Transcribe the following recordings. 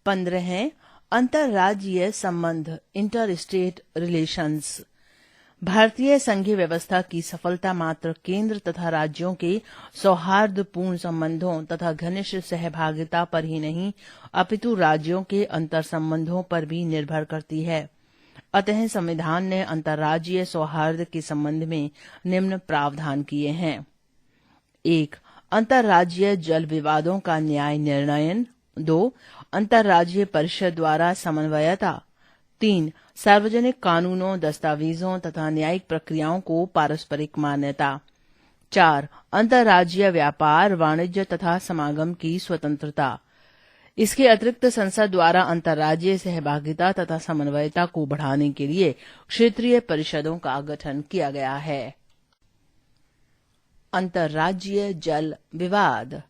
15 है अंतर्राज्यीय संबंध, इंटर स्टेट रिलेशंस। भारतीय संघीय व्यवस्था की सफलता मात्र केंद्र तथा राज्यों के सौहार्दपूर्ण संबंधों तथा घनिष्ठ सहभागिता पर ही नहीं, अपितु राज्यों के अंतर संबंधों पर भी निर्भर करती है। अतः संविधान ने अंतर्राज्यीय सौहार्द के संबंध में निम्न प्रावधान किए हैं। 1. अंतर्राज्यीय जल विवादों का न्याय निर्णयन। 2. अंतर्राज्यीय परिषद द्वारा समन्वयता। 3. सार्वजनिक कानूनों, दस्तावेजों तथा न्यायिक प्रक्रियाओं को पारस्परिक मान्यता। 4. अंतर्राज्यीय व्यापार, वाणिज्य तथा समागम की स्वतंत्रता। इसके अतिरिक्त संसद द्वारा अंतर्राज्यीय सहभागिता तथा समन्वयता को बढ़ाने के लिए क्षेत्रीय परिषदों का गठन किया गया है। अंतर्राज्यीय जल विवाद।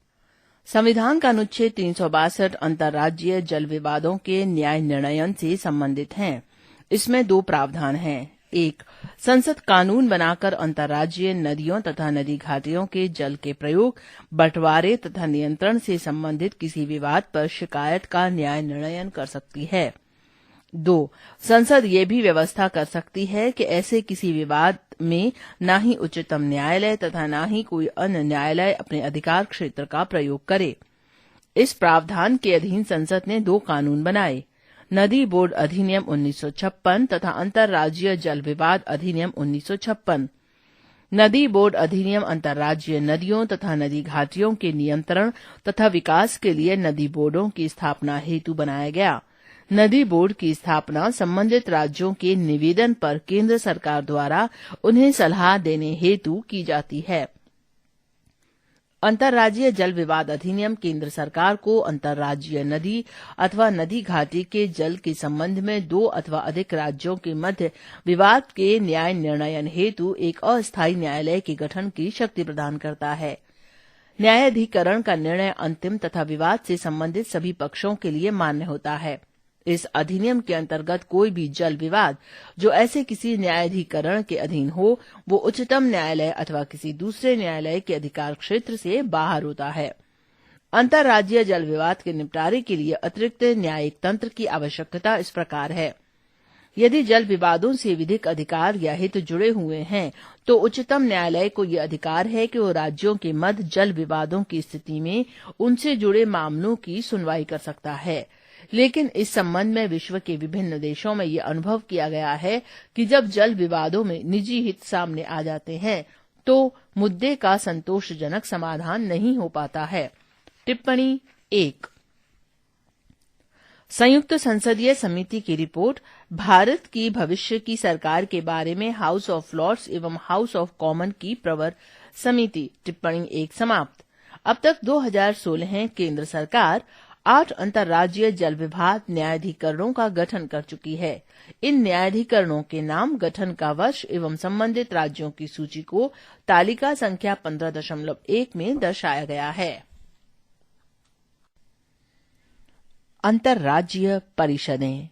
संविधान का अनुच्छेद 362 अंतर्राज्यीय जल विवादों के न्याय निर्णयन से संबंधित है। इसमें 2 प्रावधान हैं। 1. संसद कानून बनाकर अंतर्राज्यीय नदियों तथा नदी घाटियों के जल के प्रयोग, बंटवारे तथा नियंत्रण से संबंधित किसी विवाद पर शिकायत का न्याय निर्णयन कर सकती है। 2. संसद ये भी व्यवस्था कर सकती है कि ऐसे किसी विवाद में न ही उच्चतम न्यायालय तथा न ही कोई अन्य न्यायालय अपने अधिकार क्षेत्र का प्रयोग करे। इस प्रावधान के अधीन संसद ने 2 कानून बनाए, नदी बोर्ड अधिनियम 1956 तथा अंतर्राज्यीय जल विवाद अधिनियम 1956। नदी बोर्ड अधिनियम अंतर्राज्यीय नदियों तथा नदी घाटियों के नियंत्रण तथा विकास के लिए नदी बोर्डों की स्थापना हेतु बनाया गया। नदी बोर्ड की स्थापना संबंधित राज्यों के निवेदन पर केंद्र सरकार द्वारा उन्हें सलाह देने हेतु की जाती है। अंतर्राज्यीय जल विवाद अधिनियम केंद्र सरकार को अंतर्राज्यीय नदी अथवा नदी घाटी के जल के संबंध में 2 अथवा अधिक राज्यों के मध्य विवाद के न्याय निर्णयन हेतु एक अस्थायी न्यायालय के गठन की शक्ति प्रदान करता है। न्यायाधिकरण का निर्णय अंतिम तथा विवाद से संबंधित सभी पक्षों के लिए मान्य होता है। इस अधिनियम के अंतर्गत कोई भी जल विवाद जो ऐसे किसी न्यायाधिकरण के अधीन हो, वो उच्चतम न्यायालय अथवा किसी दूसरे न्यायालय के अधिकार क्षेत्र से बाहर होता है। अंतर्राज्यीय जल विवाद के निपटारे के लिए अतिरिक्त न्यायिक तंत्र की आवश्यकता इस प्रकार है। यदि जल विवादों से विधिक अधिकार या हित जुड़े हुए हैं, तो उच्चतम न्यायालय को ये अधिकार है कि वो राज्यों के मध्य जल विवादों की स्थिति में उनसे जुड़े मामलों की सुनवाई कर सकता है। लेकिन इस संबंध में विश्व के विभिन्न देशों में ये अनुभव किया गया है कि जब जल विवादों में निजी हित सामने आ जाते हैं, तो मुद्दे का संतोषजनक समाधान नहीं हो पाता है। टिप्पणी 1. संयुक्त संसदीय समिति की रिपोर्ट भारत की भविष्य की सरकार के बारे में हाउस ऑफ लॉर्ड्स एवं हाउस ऑफ कॉमन की प्रवर समिति। टिप्पणी 1 समाप्त। अब तक 2016 केंद्र सरकार 8 अंतर्राज्यीय जल विवाद न्यायाधिकरणों का गठन कर चुकी है। इन न्यायाधिकरणों के नाम, गठन का वर्ष एवं संबंधित राज्यों की सूची को तालिका संख्या 15.1 में दर्शाया गया है। अंतर्राज्यीय परिषदें।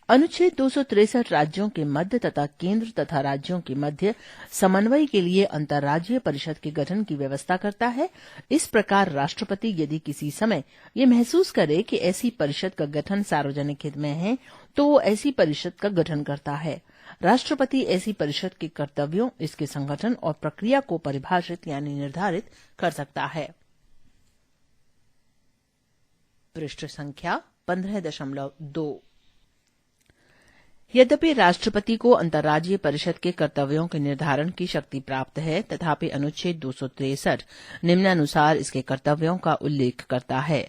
अनुच्छेद 263 राज्यों के मध्य तथा केंद्र तथा राज्यों के मध्य समन्वय के लिए अंतर्राज्यीय परिषद के गठन की व्यवस्था करता है। इस प्रकार राष्ट्रपति यदि किसी समय ये महसूस करे कि ऐसी परिषद का गठन सार्वजनिक हित में है, तो वो ऐसी परिषद का गठन करता है। राष्ट्रपति ऐसी परिषद के कर्तव्यों, इसके संगठन और प्रक्रिया को परिभाषित यानी निर्धारित कर सकता है। पृष्ठ संख्या 15.2। यद्यपि राष्ट्रपति को अंतर्राज्यीय परिषद के कर्तव्यों के निर्धारण की शक्ति प्राप्त है, तथापि अनुच्छेद 263 निम्नानुसार इसके कर्तव्यों का उल्लेख करता है।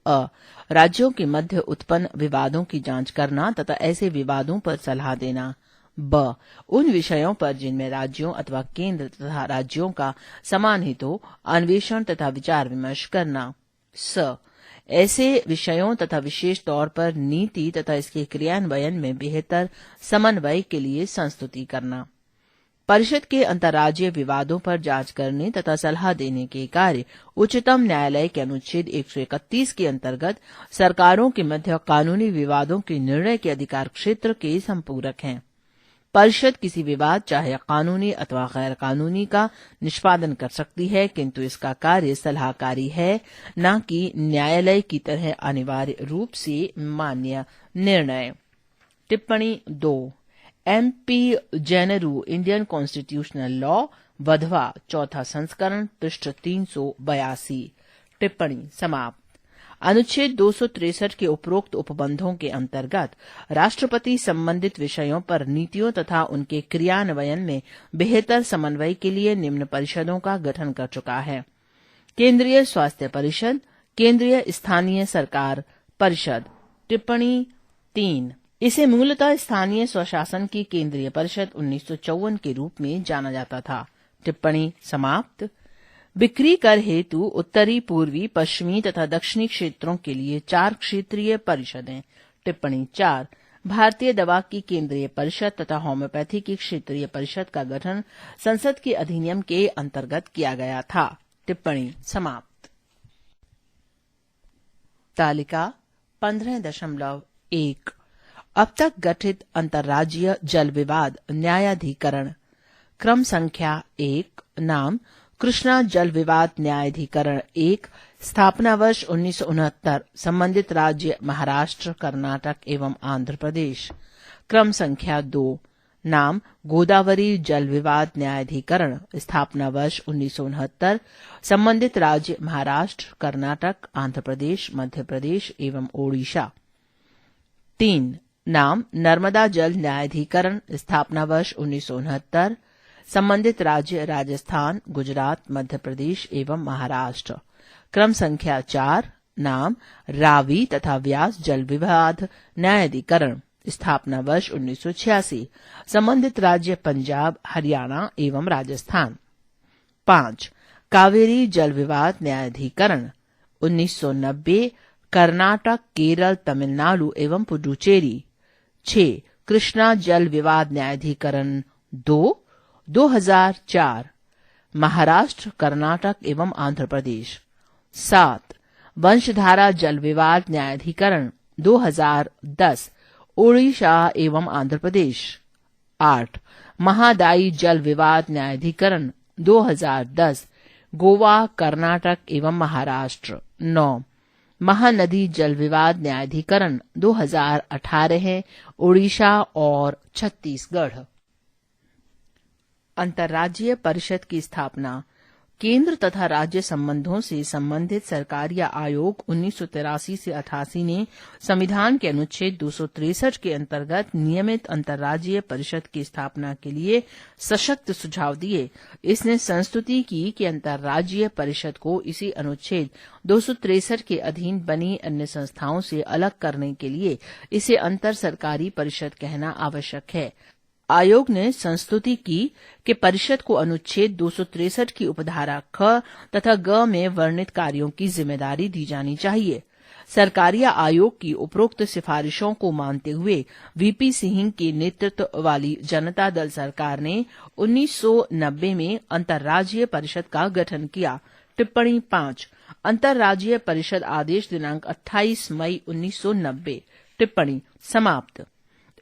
अ. राज्यों के मध्य उत्पन्न विवादों की जांच करना तथा ऐसे विवादों पर सलाह देना। ब. उन विषयों पर जिनमें राज्यों अथवा केंद्र तथा राज्यों का समान हित हो, अन्वेषण तथा विचार विमर्श करना। स. ऐसे विषयों तथा विशेष तौर पर नीति तथा इसके क्रियान्वयन में बेहतर समन्वय के लिए संस्तुति करना। परिषद के अंतर्राज्यीय विवादों पर जांच करने तथा सलाह देने के कार्य उच्चतम न्यायालय के अनुच्छेद 131 के अंतर्गत सरकारों के मध्य कानूनी विवादों के निर्णय के अधिकार क्षेत्र के संपूरक हैं। परिषद किसी विवाद चाहे कानूनी अथवा गैर कानूनी का निष्पादन कर सकती है, किंतु इसका कार्य सलाहकारी है, न कि न्यायालय की तरह अनिवार्य रूप से मान्य निर्णय। टिप्पणी 2। MP जैनरू इंडियन कॉन्स्टिट्यूशनल लॉ वधवा चौथा संस्करण पृष्ठ 382। टिप्पणी समाप्त। अनुच्छेद 263 के उपरोक्त उपबंधों के अंतर्गत राष्ट्रपति संबंधित विषयों पर नीतियों तथा उनके क्रियान्वयन में बेहतर समन्वय के लिए निम्न परिषदों का गठन कर चुका है। केंद्रीय स्वास्थ्य परिषद, केंद्रीय स्थानीय सरकार परिषद। टिप्पणी 3। इसे मूलतः स्थानीय स्वशासन की केंद्रीय परिषद 1954 के रूप में जाना जाता था। टिप्पणी समाप्त। बिक्री कर हेतु उत्तरी, पूर्वी, पश्चिमी तथा दक्षिणी क्षेत्रों के लिए 4 क्षेत्रीय परिषदें। टिप्पणी 4। भारतीय दवा की केंद्रीय परिषद तथा होम्योपैथी की क्षेत्रीय परिषद का गठन संसद के अधिनियम के अंतर्गत किया गया था। टिप्पणी समाप्त। तालिका 15.1 अब तक गठित अंतर्राज्यीय जल विवाद न्यायाधिकरण। क्रम संख्या 1। नाम कृष्णा जल विवाद न्यायाधिकरण 1, स्थापना वर्ष 1969, संबंधित राज्य महाराष्ट्र, कर्नाटक एवं आंध्र प्रदेश। क्रम संख्या 2। नाम गोदावरी जल विवाद न्यायाधिकरण, स्थापना वर्ष 1969, संबंधित राज्य महाराष्ट्र, कर्नाटक, आंध्र प्रदेश, मध्य प्रदेश एवं ओडिशा। 3। नाम नर्मदा जल न्यायाधिकरण, स्थापना वर्ष 1969, संबंधित राज्य राजस्थान, गुजरात, मध्य प्रदेश एवं महाराष्ट्र। क्रम संख्या 4। नाम रावी तथा व्यास जल विवाद न्यायाधिकरण, स्थापना वर्ष 1986, संबंधित राज्य पंजाब, हरियाणा एवं राजस्थान। 5। कावेरी जल विवाद न्यायाधिकरण 1990, कर्नाटक, केरल, तमिलनाडु एवं पुडुचेरी। 6। कृष्णा जल विवाद न्यायाधिकरण 2, 2004, महाराष्ट्र, कर्नाटक एवं आंध्र प्रदेश। 7। वंशधारा जल विवाद न्यायाधिकरण 2010, ओडिशा एवं आंध्र प्रदेश। 8। महादायी जल विवाद न्यायाधिकरण 2010, गोवा, कर्नाटक एवं महाराष्ट्र। 9। महानदी जल विवाद न्यायाधिकरण 2018, ओडिशा और छत्तीसगढ़। अंतर्राज्यीय परिषद की स्थापना। केंद्र तथा राज्य संबंधों से संबंधित सरकार या आयोग 1983 से 88 ने संविधान के अनुच्छेद 263 के अंतर्गत नियमित अंतर्राज्यीय परिषद की स्थापना के लिए सशक्त सुझाव दिए। इसने संस्तुति की कि अंतर्राज्यीय परिषद को इसी अनुच्छेद 263 के अधीन बनी अन्य संस्थाओं से अलग करने के लिए इसे अंतर सरकारी परिषद कहना आवश्यक है। आयोग ने संस्तुति की कि परिषद को अनुच्छेद 263 की उपधारा ख तथा ग में वर्णित कार्यों की जिम्मेदारी दी जानी चाहिए। सरकारिया आयोग की उपरोक्त सिफारिशों को मानते हुए वीपी सिंह के नेतृत्व वाली जनता दल सरकार ने 1990 में अंतर्राज्यीय परिषद का गठन किया। टिप्पणी 5। अंतर्राज्यीय परिषद आदेश दिनांक 28 मई 1990। टिप्पणी समाप्त।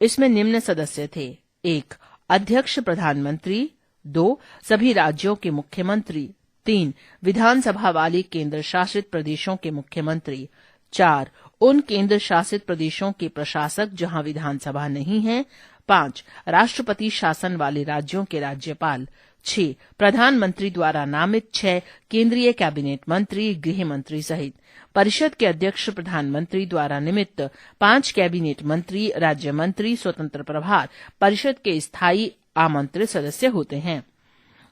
इसमें निम्न सदस्य थे: 1. अध्यक्ष प्रधानमंत्री। 2. सभी राज्यों के मुख्यमंत्री। 3. विधानसभा वाले केंद्र शासित प्रदेशों के मुख्यमंत्री। 4. उन केंद्र शासित प्रदेशों के प्रशासक जहां विधानसभा नहीं है। 5. राष्ट्रपति शासन वाले राज्यों के राज्यपाल। 6. प्रधानमंत्री द्वारा नामित 6 केंद्रीय कैबिनेट मंत्री, गृह मंत्री सहित। परिषद के अध्यक्ष प्रधानमंत्री द्वारा निमित्त 5 कैबिनेट मंत्री, राज्य मंत्री, स्वतंत्र प्रभार परिषद के स्थायी आमंत्रित सदस्य होते हैं।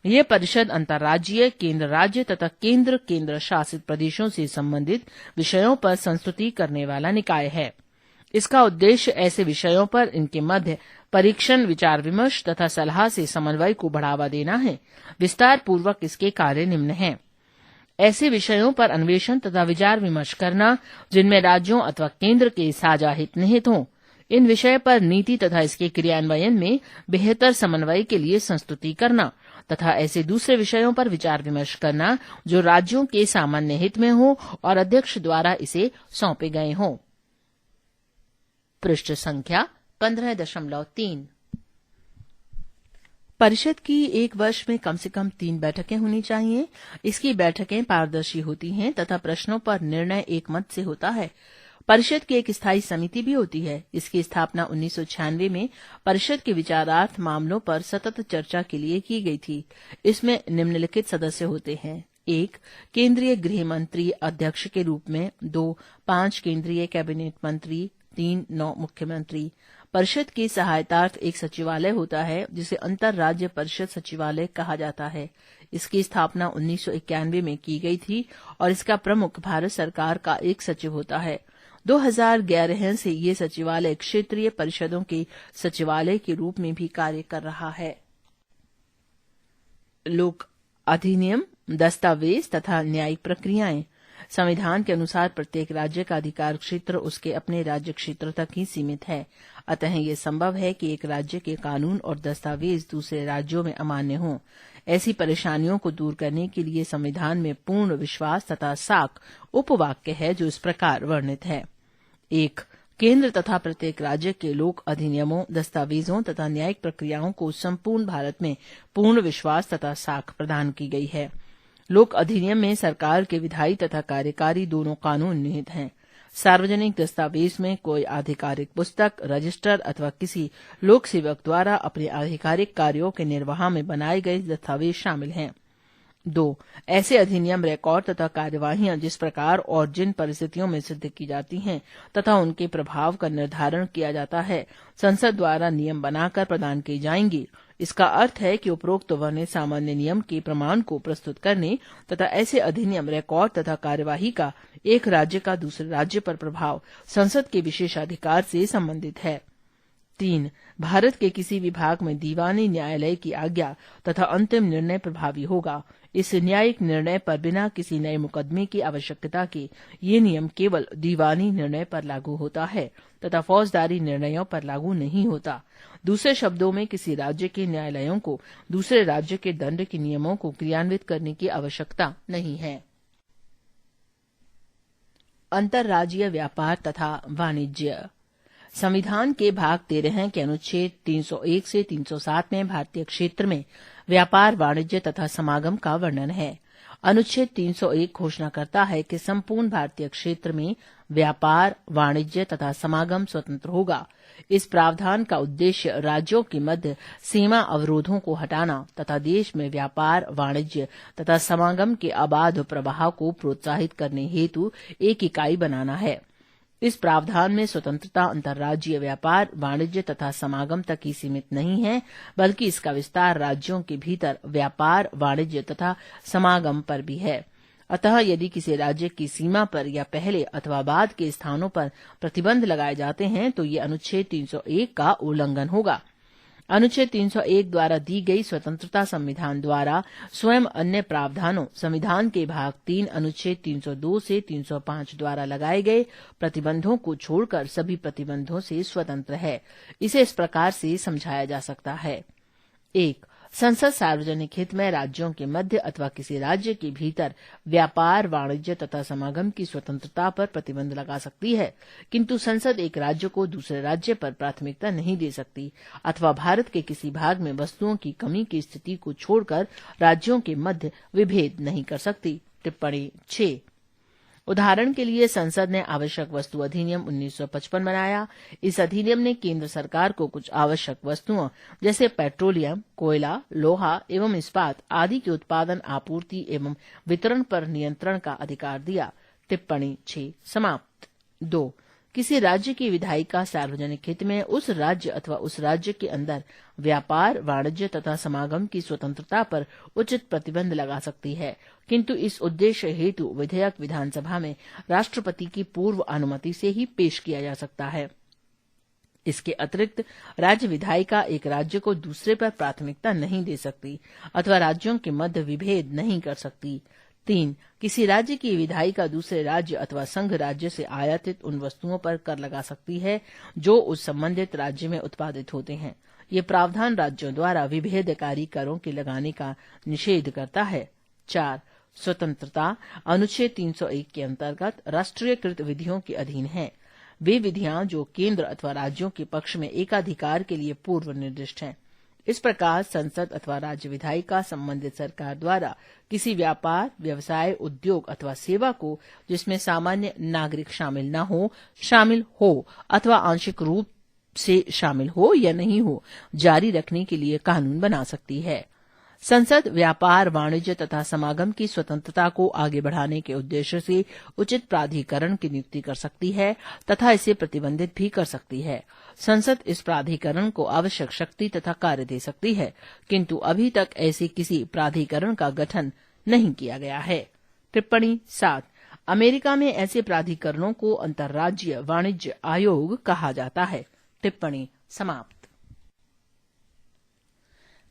ये परिषद अंतर्राज्यीय, केंद्र राज्य तथा केंद्र केंद्र शासित प्रदेशों से संबंधित विषयों पर संस्तुति करने वाला निकाय है। इसका उद्देश्य ऐसे विषयों पर इनके मध्य परीक्षण, विचार विमर्श तथा सलाह से समन्वय को बढ़ावा देना है। विस्तार पूर्वक इसके कार्य निम्न हैं: ऐसे विषयों पर अन्वेषण तथा विचार विमर्श करना जिनमें राज्यों अथवा केंद्र के साझा हित निहित हों। इन विषय पर नीति तथा इसके क्रियान्वयन में बेहतर समन्वय के लिए संस्तुति करना तथा ऐसे दूसरे विषयों पर विचार विमर्श करना जो राज्यों के सामान्य हित में हो और अध्यक्ष द्वारा इसे सौंपे गए हों। पृष्ठ संख्या 15.3। परिषद की एक वर्ष में कम से कम 3 बैठकें होनी चाहिए। इसकी बैठकें पारदर्शी होती हैं तथा प्रश्नों पर निर्णय एकमत से होता है। परिषद की एक स्थायी समिति भी होती है। इसकी स्थापना 1996 में परिषद के विचारार्थ मामलों पर सतत चर्चा के लिए की गई थी। इसमें निम्नलिखित सदस्य होते हैं: 1. केंद्रीय गृह मंत्री अध्यक्ष के रूप में, 2. 5 केंद्रीय कैबिनेट मंत्री, 3. 9 मुख्यमंत्री। परिषद की सहायतार्थ एक सचिवालय होता है जिसे अंतर राज्य परिषद सचिवालय कहा जाता है। इसकी स्थापना 1991 में की गई थी और इसका प्रमुख भारत सरकार का एक सचिव होता है। 2011 से ये सचिवालय क्षेत्रीय परिषदों के सचिवालय के रूप में भी कार्य कर रहा है। लोक अधिनियम, दस्तावेज तथा न्यायिक प्रक्रियाएं। संविधान के अनुसार प्रत्येक राज्य का अधिकार क्षेत्र उसके अपने राज्य क्षेत्र तक ही सीमित है। अतः ये संभव है कि एक राज्य के कानून और दस्तावेज दूसरे राज्यों में अमान्य हों। ऐसी परेशानियों को दूर करने के लिए संविधान में पूर्ण विश्वास तथा साख उपवाक्य है जो इस प्रकार वर्णित है: 1. केंद्र तथा प्रत्येक राज्य के लोक अधिनियमों, दस्तावेजों तथा न्यायिक प्रक्रियाओं को संपूर्ण भारत में पूर्ण विश्वास तथा साख प्रदान की गई है। लोक अधिनियम में सरकार के विधायी तथा कार्यकारी दोनों कानून निहित हैं। सार्वजनिक दस्तावेज में कोई आधिकारिक पुस्तक, रजिस्टर अथवा किसी लोक सेवक द्वारा अपने आधिकारिक कार्यों के निर्वाह में बनाए गए दस्तावेज शामिल हैं। 2. ऐसे अधिनियम, रिकॉर्ड तथा कार्यवाहियां जिस प्रकार और जिन परिस्थितियों में सिद्ध की जाती हैं तथा उनके प्रभाव का निर्धारण किया जाता है, संसद द्वारा नियम बनाकर प्रदान की जाएंगी। इसका अर्थ है कि उपरोक्त वर्णित सामान्य नियम के प्रमाण को प्रस्तुत करने तथा ऐसे अधिनियम, रिकॉर्ड तथा कार्यवाही का एक राज्य का दूसरे राज्य पर प्रभाव संसद के विशेषाधिकार से संबंधित है। 3. भारत के किसी भी भाग में दीवानी न्यायालय की आज्ञा तथा अंतिम निर्णय प्रभावी होगा। इस न्यायिक निर्णय पर बिना किसी नए मुकदमे की आवश्यकता के ये नियम केवल दीवानी निर्णय पर लागू होता है तथा फौजदारी निर्णयों पर लागू नहीं होता। दूसरे शब्दों में किसी राज्य के न्यायालयों को दूसरे राज्य के दंड के नियमों को क्रियान्वित करने की आवश्यकता नहीं है। अंतर्राज्यीय व्यापार तथा वाणिज्य। संविधान के भाग 13 के अनुच्छेद 301 से 307 में भारतीय क्षेत्र में व्यापार, वाणिज्य तथा समागम का वर्णन है। अनुच्छेद 301 घोषणा करता है कि संपूर्ण भारतीय क्षेत्र में व्यापार, वाणिज्य तथा समागम स्वतंत्र होगा। इस प्रावधान का उद्देश्य राज्यों के मध्य सीमा अवरोधों को हटाना तथा देश में व्यापार, वाणिज्य तथा समागम के अबाध प्रवाह को प्रोत्साहित करने हेतु एक इकाई बनाना है। इस प्रावधान में स्वतंत्रता अंतर्राज्यीय व्यापार, वाणिज्य तथा समागम तक ही सीमित नहीं है, बल्कि इसका विस्तार राज्यों के भीतर व्यापार, वाणिज्य तथा समागम पर भी है। अतः यदि किसी राज्य की सीमा पर या पहले अथवा बाद के स्थानों पर प्रतिबंध लगाए जाते हैं तो ये अनुच्छेद 301 का उल्लंघन होगा। अनुच्छेद 301 द्वारा दी गई स्वतंत्रता संविधान द्वारा स्वयं अन्य प्रावधानों, संविधान के भाग 3 अनुच्छेद 302 से 305 द्वारा लगाए गए प्रतिबंधों को छोड़कर सभी प्रतिबंधों से स्वतंत्र है। इसे इस प्रकार से समझाया जा सकता है: 1. संसद सार्वजनिक हित में राज्यों के मध्य अथवा किसी राज्य के भीतर व्यापार, वाणिज्य तथा समागम की स्वतंत्रता पर प्रतिबंध लगा सकती है, किंतु संसद एक राज्य को दूसरे राज्य पर प्राथमिकता नहीं दे सकती अथवा भारत के किसी भाग में वस्तुओं की कमी की स्थिति को छोड़कर राज्यों के मध्य विभेद नहीं कर सकती। टिप्पणी 6. उदाहरण के लिए संसद ने आवश्यक वस्तु अधिनियम 1955 बनाया। इस अधिनियम ने केंद्र सरकार को कुछ आवश्यक वस्तुओं जैसे पेट्रोलियम, कोयला, लोहा एवं इस्पात आदि के उत्पादन, आपूर्ति एवं वितरण पर नियंत्रण का अधिकार दिया। टिप्पणी 6 समाप्त। 2. किसी राज्य की विधायिका सार्वजनिक हित में उस राज्य अथवा उस राज्य के अंदर व्यापार, वाणिज्य तथा समागम की स्वतंत्रता पर उचित प्रतिबंध लगा सकती है, किंतु इस उद्देश्य हेतु विधेयक विधानसभा में राष्ट्रपति की पूर्व अनुमति से ही पेश किया जा सकता है। इसके अतिरिक्त राज्य विधायिका एक राज्य को दूसरे पर प्राथमिकता नहीं दे सकती अथवा राज्यों के मध्य विभेद नहीं कर सकती। 3. किसी राज्य की विधायिका दूसरे राज्य अथवा संघ राज्य से आयातित उन वस्तुओं पर कर लगा सकती है जो उस संबंधित राज्य में उत्पादित होते हैं। ये प्रावधान राज्यों द्वारा विभेदकारी करों के लगाने का निषेध करता है। 4. स्वतंत्रता अनुच्छेद 301 के अंतर्गत राष्ट्रीयकृत विधियों के अधीन है। वे विधियां जो केंद्र अथवा राज्यों के पक्ष में एकाधिकार के लिए पूर्व निर्दिष्ट हैं। इस प्रकार संसद अथवा राज्य विधायिका संबंधित सरकार द्वारा किसी व्यापार, व्यवसाय, उद्योग अथवा सेवा को जिसमें सामान्य नागरिक शामिल हो अथवा आंशिक रूप से शामिल हो या नहीं हो, जारी रखने के लिए कानून बना सकती है। संसद व्यापार, वाणिज्य तथा समागम की स्वतंत्रता को आगे बढ़ाने के उद्देश्य से उचित प्राधिकरण की नियुक्ति कर सकती है तथा इसे प्रतिबंधित भी कर सकती है। संसद इस प्राधिकरण को आवश्यक शक्ति तथा कार्य दे सकती है, किंतु अभी तक ऐसे किसी प्राधिकरण का गठन नहीं किया गया है। टिप्पणी 7। अमेरिका में ऐसे प्राधिकरणों को अंतर्राज्यीय वाणिज्य आयोग कहा जाता है। टिप्पणी समाप्त।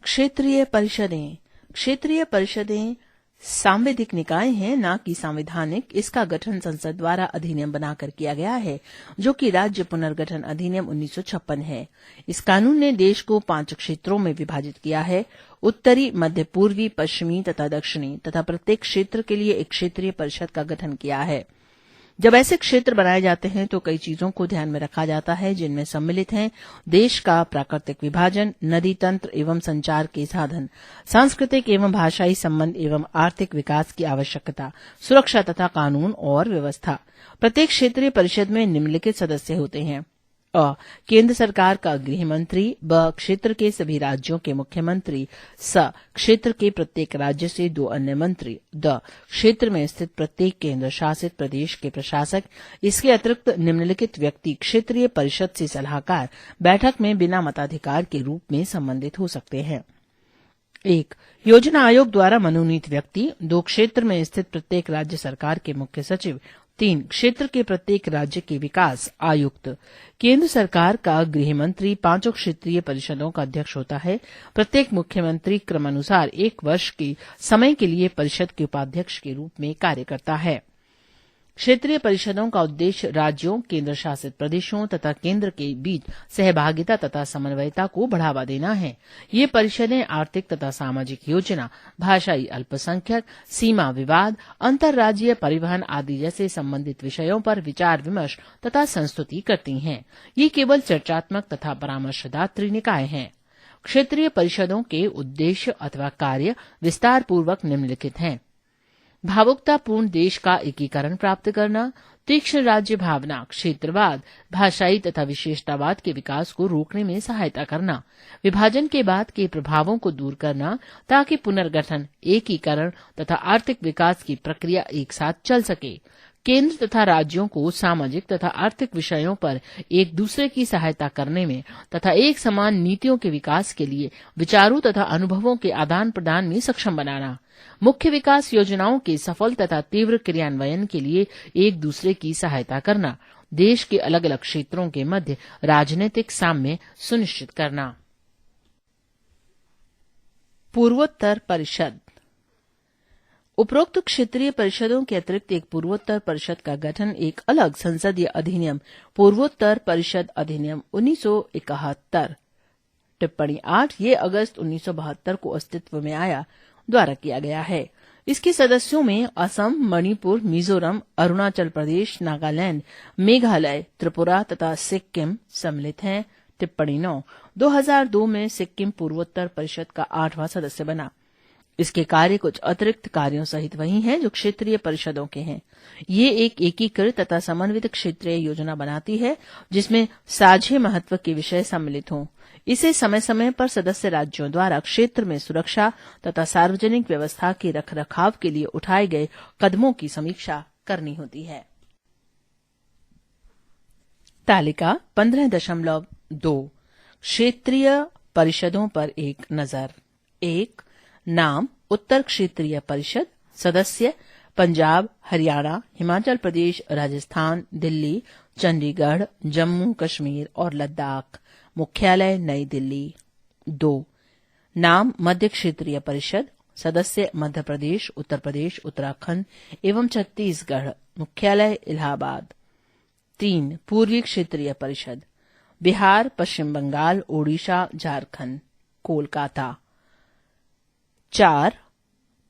क्षेत्रीय परिषदें सांविधिक निकाय हैं, न कि संवैधानिक। इसका गठन संसद द्वारा अधिनियम बनाकर किया गया है, जो कि राज्य पुनर्गठन अधिनियम 1956 है। इस कानून ने देश को 5 क्षेत्रों में विभाजित किया है: उत्तरी, मध्य पूर्वी, पश्चिमी तथा दक्षिणी, तथा प्रत्येक क्षेत्र के लिए एक क्षेत्रीय परिषद का गठन किया है। जब ऐसे क्षेत्र बनाए जाते हैं तो कई चीजों को ध्यान में रखा जाता है, जिनमें सम्मिलित हैं देश का प्राकृतिक विभाजन, नदी तंत्र एवं संचार के साधन, सांस्कृतिक एवं भाषाई संबंध एवं आर्थिक विकास की आवश्यकता, सुरक्षा तथा कानून और व्यवस्था। प्रत्येक क्षेत्रीय परिषद में निम्नलिखित सदस्य होते हैं: अ. केंद्र सरकार का गृह मंत्री। ब. क्षेत्र के सभी राज्यों के मुख्यमंत्री। स. क्षेत्र के प्रत्येक राज्य से 2 अन्य मंत्री। द. क्षेत्र में स्थित प्रत्येक केंद्र शासित प्रदेश के प्रशासक। इसके अतिरिक्त निम्नलिखित व्यक्ति क्षेत्रीय परिषद से सलाहकार बैठक में बिना मताधिकार के रूप में संबंधित हो सकते हैं: 1. योजना आयोग द्वारा मनोनीत व्यक्ति। 2. क्षेत्र में स्थित प्रत्येक राज्य सरकार के मुख्य सचिव। 3. क्षेत्र के प्रत्येक राज्य के विकास आयुक्त। केंद्र सरकार का गृह मंत्री 5 क्षेत्रीय परिषदों का अध्यक्ष होता है। प्रत्येक मुख्यमंत्री क्रमानुसार 1 वर्ष के समय के लिए परिषद के उपाध्यक्ष के रूप में कार्य करता है। क्षेत्रीय परिषदों का उद्देश्य राज्यों, केंद्र शासित प्रदेशों तथा केंद्र के बीच सहभागिता तथा समन्वयता को बढ़ावा देना है। ये परिषदें आर्थिक तथा सामाजिक योजना, भाषाई अल्पसंख्यक, सीमा विवाद, अंतर्राज्यीय परिवहन आदि जैसे संबंधित विषयों पर विचार विमर्श तथा संस्तुति करती हैं। ये केवल चर्चात्मक तथा परामर्शदात्री निकाय हैं। क्षेत्रीय परिषदों के उद्देश्य अथवा कार्य विस्तार पूर्वक निम्नलिखित हैं: भावुकतापूर्ण देश का एकीकरण प्राप्त करना, तीक्ष्ण राज्य भावना, क्षेत्रवाद, भाषाई तथा विशेषतावाद के विकास को रोकने में सहायता करना, विभाजन के बाद के प्रभावों को दूर करना ताकि पुनर्गठन, एकीकरण तथा आर्थिक विकास की प्रक्रिया एक साथ चल सके, केंद्र तथा राज्यों को सामाजिक तथा आर्थिक विषयों पर एक दूसरे की सहायता करने में तथा एक समान नीतियों के विकास के लिए विचारों तथा अनुभवों के आदान प्रदान में सक्षम बनाना, मुख्य विकास योजनाओं के सफल तथा तीव्र क्रियान्वयन के लिए एक दूसरे की सहायता करना, देश के अलग अलग क्षेत्रों के मध्य राजनीतिक साम्य सुनिश्चित करना। पूर्वोत्तर परिषद। उपरोक्त क्षेत्रीय परिषदों के अतिरिक्त एक पूर्वोत्तर परिषद का गठन एक अलग संसदीय अधिनियम पूर्वोत्तर परिषद अधिनियम 1971 टिप्पणी 8 ये अगस्त 1972 को अस्तित्व में आया द्वारा किया गया है। इसके सदस्यों में असम, मणिपुर, मिजोरम, अरुणाचल प्रदेश, नागालैंड, मेघालय, त्रिपुरा तथा सिक्किम सम्मिलित हैं। टिप्पणी 9 2002 में सिक्किम पूर्वोत्तर परिषद का 8वां सदस्य बना। इसके कार्य कुछ अतिरिक्त कार्यों सहित वही हैं जो क्षेत्रीय परिषदों के हैं। ये एक एकीकृत तथा समन्वित क्षेत्रीय योजना बनाती है जिसमें साझे महत्व के विषय सम्मिलित हों। इसे समय समय पर सदस्य राज्यों द्वारा क्षेत्र में सुरक्षा तथा सार्वजनिक व्यवस्था के रखरखाव के लिए उठाए गए कदमों की समीक्षा करनी होती है। तालिका 15.2 क्षेत्रीय परिषदों पर एक नजर। 1. नाम उत्तर क्षेत्रीय परिषद। सदस्य पंजाब, हरियाणा, हिमाचल प्रदेश, राजस्थान, दिल्ली, चंडीगढ़, जम्मू कश्मीर और लद्दाख। मुख्यालय नई दिल्ली। 2. नाम मध्य क्षेत्रीय परिषद। सदस्य मध्य प्रदेश, उत्तर प्रदेश, उत्तराखंड एवं छत्तीसगढ़। मुख्यालय इलाहाबाद। 3. पूर्वी क्षेत्रीय परिषद। बिहार, पश्चिम बंगाल, ओडिशा, झारखंड। कोलकाता। 4.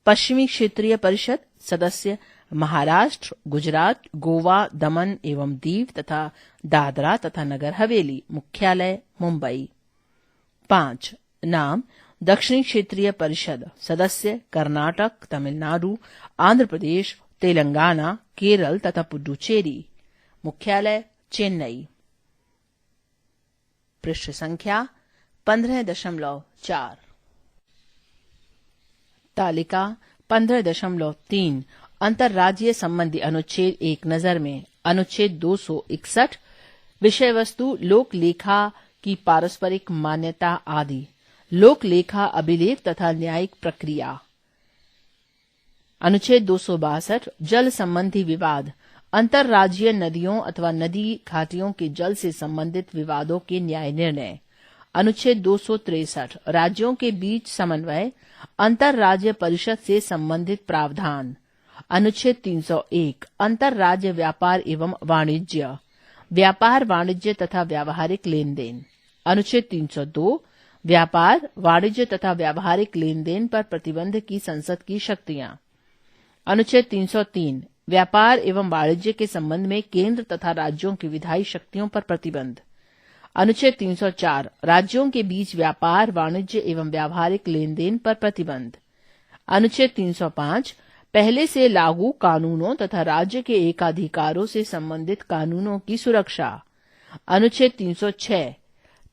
पश्चिमी क्षेत्रीय परिषद। सदस्य महाराष्ट्र, गुजरात, गोवा, दमन एवं दीव तथा दादरा तथा नगर हवेली। मुख्यालय मुंबई। 5. नाम दक्षिणी क्षेत्रीय परिषद सदस्य कर्नाटक, तमिलनाडु, आंध्र प्रदेश, तेलंगाना, केरल तथा पुडुचेरी। मुख्यालय चेन्नई। पृष्ठ संख्या 15.4। तालिका 15.3 अंतर्राज्यीय संबंधी अनुच्छेद एक नजर में। अनुच्छेद 261 विषय वस्तु लोक लेखा की पारस्परिक मान्यता आदि। लोक लेखा अभिलेख तथा न्यायिक प्रक्रिया। अनुच्छेद 262 जल संबंधी विवाद। अंतर्राज्यीय नदियों अथवा नदी घाटियों के जल से संबंधित विवादों के न्याय निर्णय। अनुच्छेद 263 राज्यों के बीच समन्वय। अंतर्राज्य परिषद से संबंधित प्रावधान। अनुच्छेद 301 अंतर्राज्य व्यापार एवं वाणिज्य। व्यापार, वाणिज्य तथा व्यावहारिक लेन देन। अनुच्छेद 302 व्यापार, वाणिज्य तथा व्यावहारिक लेन देन पर प्रतिबंध की संसद की शक्तियां। अनुच्छेद 303 व्यापार एवं वाणिज्य के संबंध में केंद्र तथा राज्यों की विधायी शक्तियों पर प्रतिबंध। अनुच्छेद 304 राज्यों के बीच व्यापार, वाणिज्य एवं व्यावहारिक लेन देन पर प्रतिबंध। अनुच्छेद 305 पहले से लागू कानूनों तथा राज्य के एकाधिकारों से संबंधित कानूनों की सुरक्षा। अनुच्छेद 306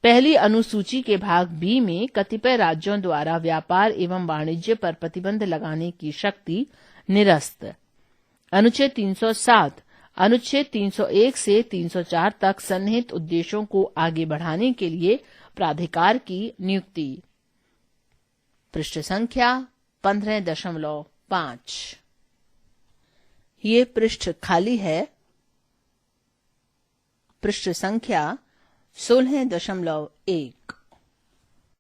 पहली अनुसूची के भाग बी में कतिपय राज्यों द्वारा व्यापार एवं वाणिज्य पर प्रतिबंध लगाने की शक्ति निरस्त। अनुच्छेद 307 अनुच्छेद 301 से 304 तक सन्निहित उद्देश्यों को आगे बढ़ाने के लिए प्राधिकार की नियुक्ति। पृष्ठ संख्या 15.5। ये पृष्ठ खाली है। पृष्ठ संख्या 16.1।